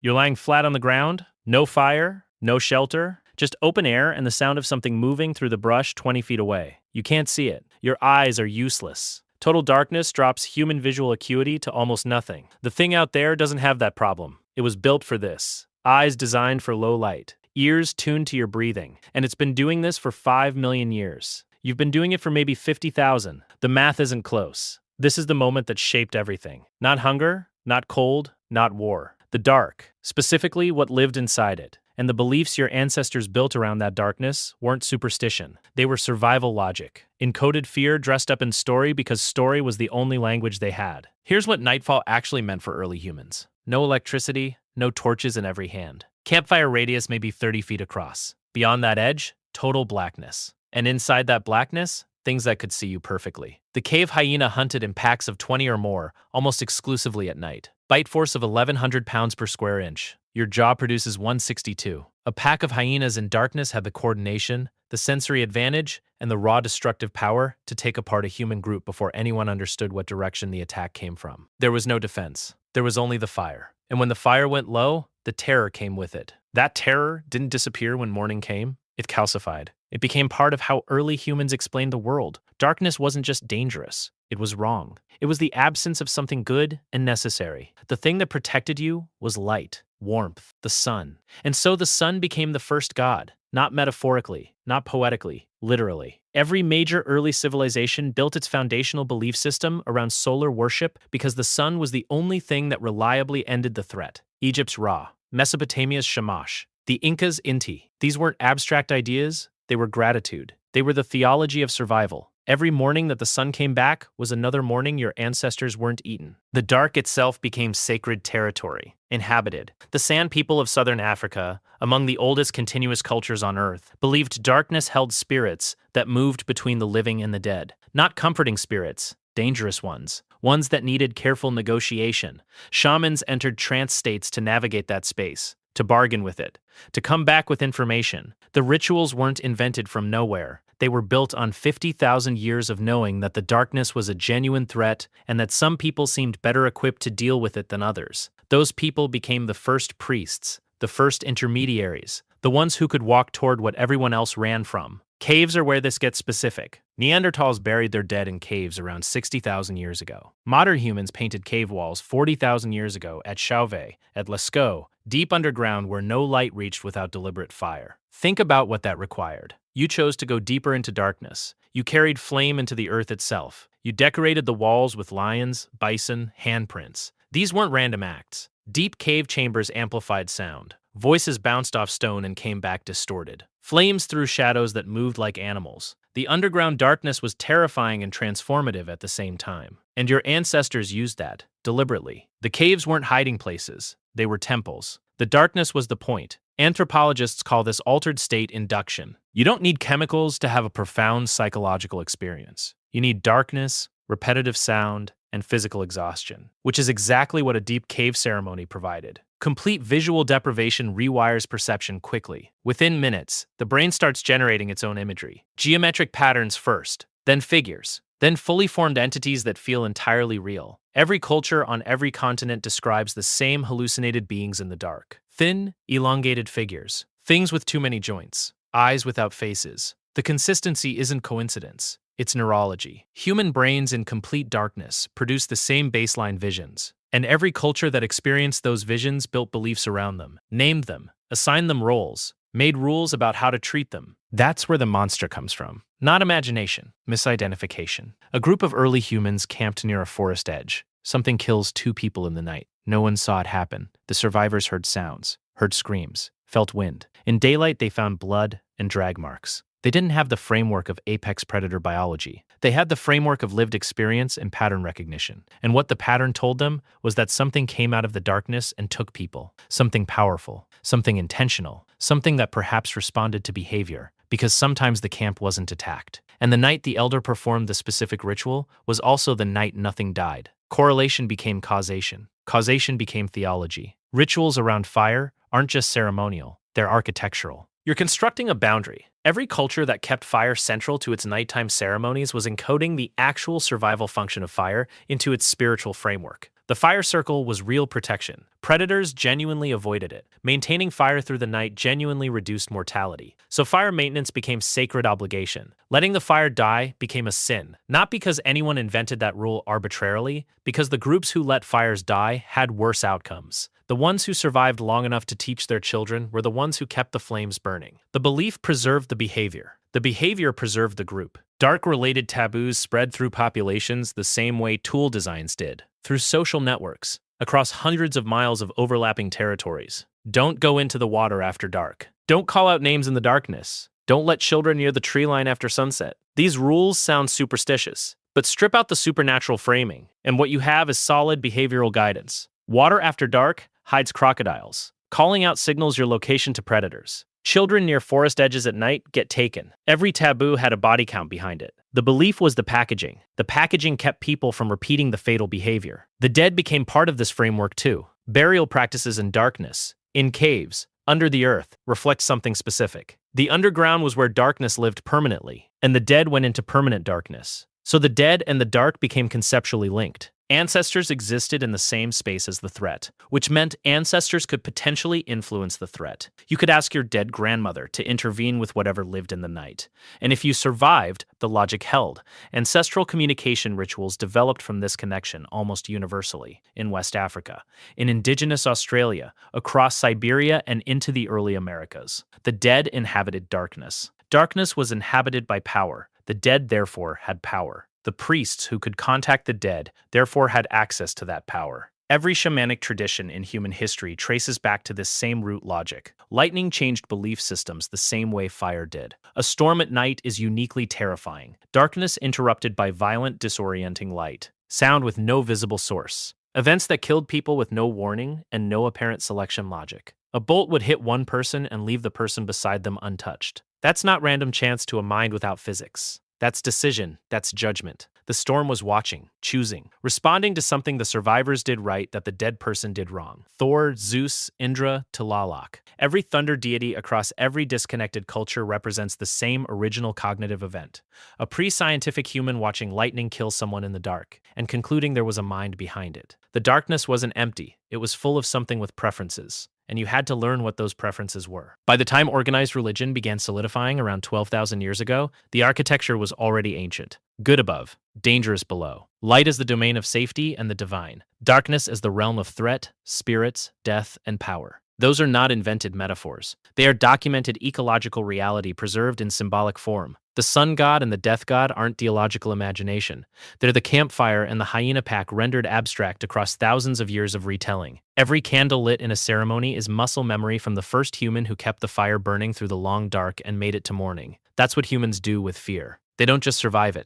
You're lying flat on the ground, no fire, no shelter, just open air and the sound of something moving through the brush 20 feet away. You can't see it. Your eyes are useless. Total darkness drops human visual acuity to almost nothing. The thing out there doesn't have that problem. It was built for this. Eyes designed for low light, ears tuned to your breathing, and it's been doing this for 5 million years. You've been doing it for maybe 50,000. The math isn't close. This is the moment that shaped everything. Not hunger, not cold, not war. The dark, specifically what lived inside it. And the beliefs your ancestors built around that darkness weren't superstition. They were survival logic. Encoded fear dressed up in story because story was the only language they had. Here's what nightfall actually meant for early humans. No electricity, no torches in every hand. Campfire radius maybe 30 feet across. Beyond that edge, total blackness. And inside that blackness, things that could see you perfectly. The cave hyena hunted in packs of 20 or more, almost exclusively at night. Bite force of 1,100 pounds per square inch. Your jaw produces 162. A pack of hyenas in darkness had the coordination, the sensory advantage, and the raw destructive power to take apart a human group before anyone understood what direction the attack came from. There was no defense. There was only the fire. And when the fire went low, the terror came with it. That terror didn't disappear when morning came. It calcified. It became part of how early humans explained the world. Darkness wasn't just dangerous. It was wrong. It was the absence of something good and necessary. The thing that protected you was light, warmth, the sun. And so the sun became the first god, not metaphorically, not poetically, literally. Every major early civilization built its foundational belief system around solar worship because the sun was the only thing that reliably ended the threat. Egypt's Ra, Mesopotamia's Shamash, the Incas' Inti. These weren't abstract ideas, they were gratitude. They were the theology of survival. Every morning that the sun came back was another morning your ancestors weren't eaten. The dark itself became sacred territory, inhabited. The Sand people of southern Africa, among the oldest continuous cultures on Earth, believed darkness held spirits that moved between the living and the dead. Not comforting spirits, dangerous ones that needed careful negotiation. Shamans entered trance states to navigate that space, to bargain with it, to come back with information. The rituals weren't invented from nowhere. They were built on 50,000 years of knowing that the darkness was a genuine threat and that some people seemed better equipped to deal with it than others. Those people became the first priests, the first intermediaries, the ones who could walk toward what everyone else ran from. Caves are where this gets specific. Neanderthals buried their dead in caves around 60,000 years ago. Modern humans painted cave walls 40,000 years ago at Chauvet, at Lascaux, deep underground where no light reached without deliberate fire. Think about what that required. You chose to go deeper into darkness. You carried flame into the earth itself. You decorated the walls with lions, bison, handprints. These weren't random acts. Deep cave chambers amplified sound. Voices bounced off stone and came back distorted. Flames threw shadows that moved like animals. The underground darkness was terrifying and transformative at the same time. And your ancestors used that, deliberately. The caves weren't hiding places. They were temples. The darkness was the point. Anthropologists call this altered state induction. You don't need chemicals to have a profound psychological experience. You need darkness, repetitive sound, and physical exhaustion, which is exactly what a deep cave ceremony provided. Complete visual deprivation rewires perception quickly. Within minutes, the brain starts generating its own imagery. Geometric patterns first, then figures, then fully formed entities that feel entirely real. Every culture on every continent describes the same hallucinated beings in the dark. Thin, elongated figures, things with too many joints, eyes without faces. The consistency isn't coincidence. It's neurology. Human brains in complete darkness produce the same baseline visions, and every culture that experienced those visions built beliefs around them, named them, assigned them roles, made rules about how to treat them. That's where the monster comes from. Not imagination, misidentification. A group of early humans camped near a forest edge. Something kills 2 people in the night. No one saw it happen. The survivors heard sounds, heard screams, felt wind. In daylight, they found blood and drag marks. They didn't have the framework of apex predator biology. They had the framework of lived experience and pattern recognition. And what the pattern told them was that something came out of the darkness and took people. Something powerful, something intentional, something that perhaps responded to behavior, because sometimes the camp wasn't attacked. And the night the elder performed the specific ritual was also the night nothing died. Correlation became causation. Causation became theology. Rituals around fire aren't just ceremonial, they're architectural. You're constructing a boundary. Every culture that kept fire central to its nighttime ceremonies was encoding the actual survival function of fire into its spiritual framework. The fire circle was real protection. Predators genuinely avoided it. Maintaining fire through the night genuinely reduced mortality. So fire maintenance became sacred obligation. Letting the fire die became a sin. Not because anyone invented that rule arbitrarily, because the groups who let fires die had worse outcomes. The ones who survived long enough to teach their children were the ones who kept the flames burning. The belief preserved the behavior. The behavior preserved the group. Dark-related taboos spread through populations the same way tool designs did, through social networks, across hundreds of miles of overlapping territories. Don't go into the water after dark. Don't call out names in the darkness. Don't let children near the tree line after sunset. These rules sound superstitious, but strip out the supernatural framing, and what you have is solid behavioral guidance. Water after dark hides crocodiles. Calling out signals your location to predators. Children near forest edges at night get taken. Every taboo had a body count behind it. The belief was the packaging. The packaging kept people from repeating the fatal behavior. The dead became part of this framework too. Burial practices in darkness, in caves, under the earth, reflect something specific. The underground was where darkness lived permanently, and the dead went into permanent darkness. So the dead and the dark became conceptually linked. Ancestors existed in the same space as the threat, which meant ancestors could potentially influence the threat. You could ask your dead grandmother to intervene with whatever lived in the night. And if you survived, the logic held. Ancestral communication rituals developed from this connection almost universally in West Africa, in indigenous Australia, across Siberia, and into the early Americas. The dead inhabited darkness. Darkness was inhabited by power. The dead, therefore, had power. The priests who could contact the dead, therefore, had access to that power. Every shamanic tradition in human history traces back to this same root logic. Lightning changed belief systems the same way fire did. A storm at night is uniquely terrifying. Darkness interrupted by violent, disorienting light. Sound with no visible source. Events that killed people with no warning and no apparent selection logic. A bolt would hit one person and leave the person beside them untouched. That's not random chance to a mind without physics. That's decision, that's judgment. The storm was watching, choosing, responding to something the survivors did right that the dead person did wrong. Thor, Zeus, Indra, Tlaloc. Every thunder deity across every disconnected culture represents the same original cognitive event. A pre-scientific human watching lightning kill someone in the dark, and concluding there was a mind behind it. The darkness wasn't empty, it was full of something with preferences. And you had to learn what those preferences were. By the time organized religion began solidifying around 12,000 years ago, the architecture was already ancient. Good above, dangerous below. Light as the domain of safety and the divine. Darkness as the realm of threat, spirits, death, and power. Those are not invented metaphors. They are documented ecological reality preserved in symbolic form. The sun god and the death god aren't theological imagination. They're the campfire and the hyena pack rendered abstract across thousands of years of retelling. Every candle lit in a ceremony is muscle memory from the first human who kept the fire burning through the long dark and made it to morning. That's what humans do with fear. They don't just survive it,